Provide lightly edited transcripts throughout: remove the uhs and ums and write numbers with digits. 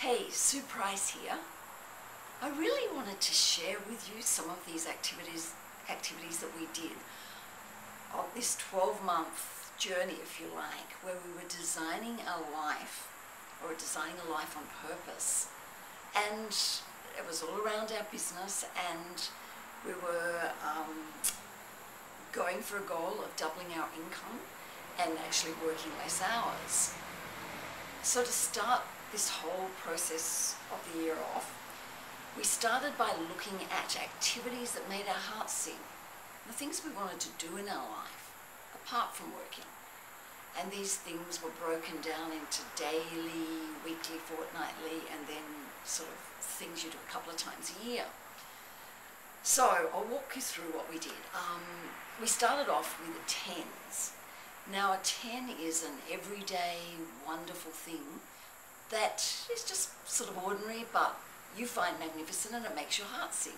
Hey, Sue Price here. I really wanted to share with you some of these activities that we did on this 12-month journey, if you like, where we were designing a life, or designing a life on purpose. And it was all around our business, and we were going for a goal of doubling our income and actually working less hours. So to start this whole process of the year off, we started by looking at activities that made our hearts sing, the things we wanted to do in our life, apart from working. And these things were broken down into daily, weekly, fortnightly, and then sort of things you do a couple of times a year. So I'll walk you through what we did. We started off with 10s. Now a 10 is an everyday, wonderful thing that is just sort of ordinary, but you find magnificent and it makes your heart sing.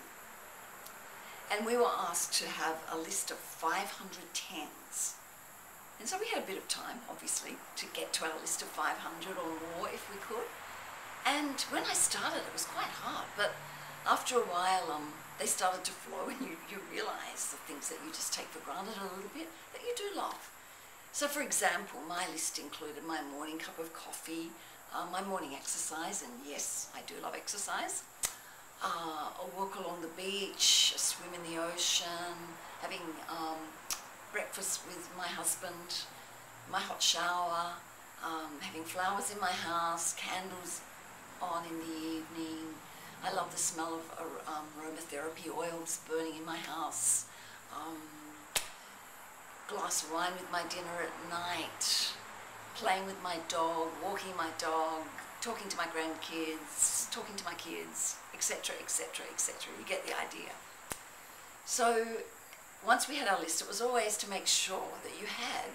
And we were asked to have a list of 500 10s. And so we had a bit of time, obviously, to get to our list of 500 or more if we could. And when I started, it was quite hard, but after a while, they started to flow, and you realise the things that you just take for granted a little bit, that you do love. So for example, my list included my morning cup of coffee, my morning exercise, and yes, I do love exercise, a walk along the beach, a swim in the ocean, having breakfast with my husband, my hot shower, having flowers in my house, candles on in the evening. I love the smell of aromatherapy oils burning in my house, glass of wine with my dinner at night, playing with my dog, walking my dog, talking to my grandkids, talking to my kids, etc., etc., etc. You get the idea. So once we had our list, it was always to make sure that you had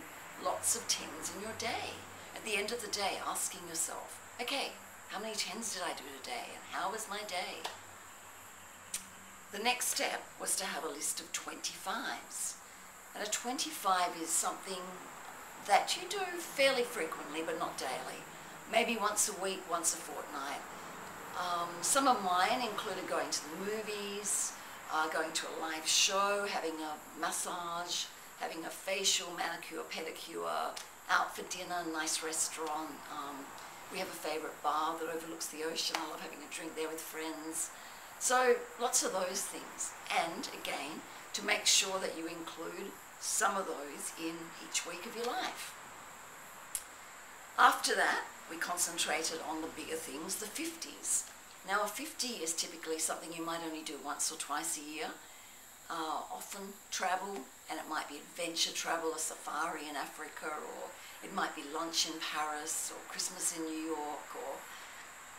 lots of 10s in your day. At the end of the day, asking yourself, okay, how many 10s did I do today, and how was my day? The next step was to have a list of 25s. And a 25 is something that you do fairly frequently, but not daily. Maybe once a week, once a fortnight. Some of mine included going to the movies, going to a live show, having a massage, having a facial, manicure, pedicure, out for dinner, nice restaurant. We have a favourite bar that overlooks the ocean. I love having a drink there with friends. So lots of those things. And again, to make sure that you include some of those in each week of your life. After that, we concentrated on the bigger things, the 50s. Now a 50 is typically something you might only do once or twice a year. Often travel, and it might be adventure travel, a safari in Africa, or it might be lunch in Paris, or Christmas in New York, or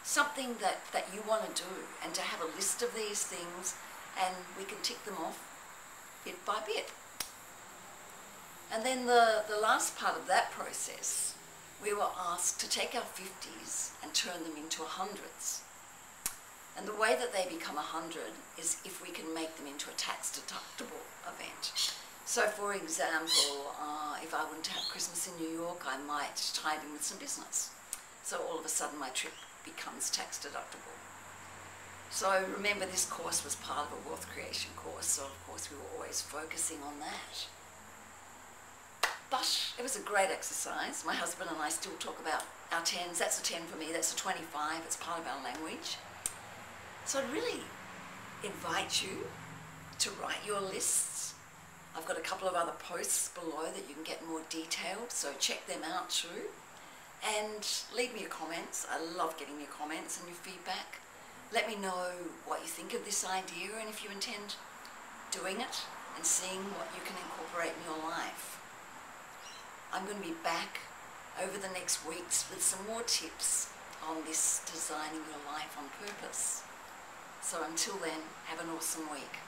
something that you want to do, and to have a list of these things, and we can tick them off bit by bit. And then the last part of that process, we were asked to take our 50s and turn them into 100s. And the way that they become 100 is if we can make them into a tax-deductible event. So for example, if I wanted to have Christmas in New York, I might tie it in with some business. So all of a sudden my trip becomes tax-deductible. So remember, this course was part of a wealth creation course, so of course we were always focusing on that. But it was a great exercise. My husband and I still talk about our 10s. That's a 10 for me, that's a 25, it's part of our language. So I'd really invite you to write your lists. I've got a couple of other posts below that you can get more detailed, so check them out too. And leave me your comments. I love getting your comments and your feedback. Let me know what you think of this idea, and if you intend doing it and seeing what you can incorporate in your life. I'm going to be back over the next weeks with some more tips on this designing your life on purpose. So until then, have an awesome week.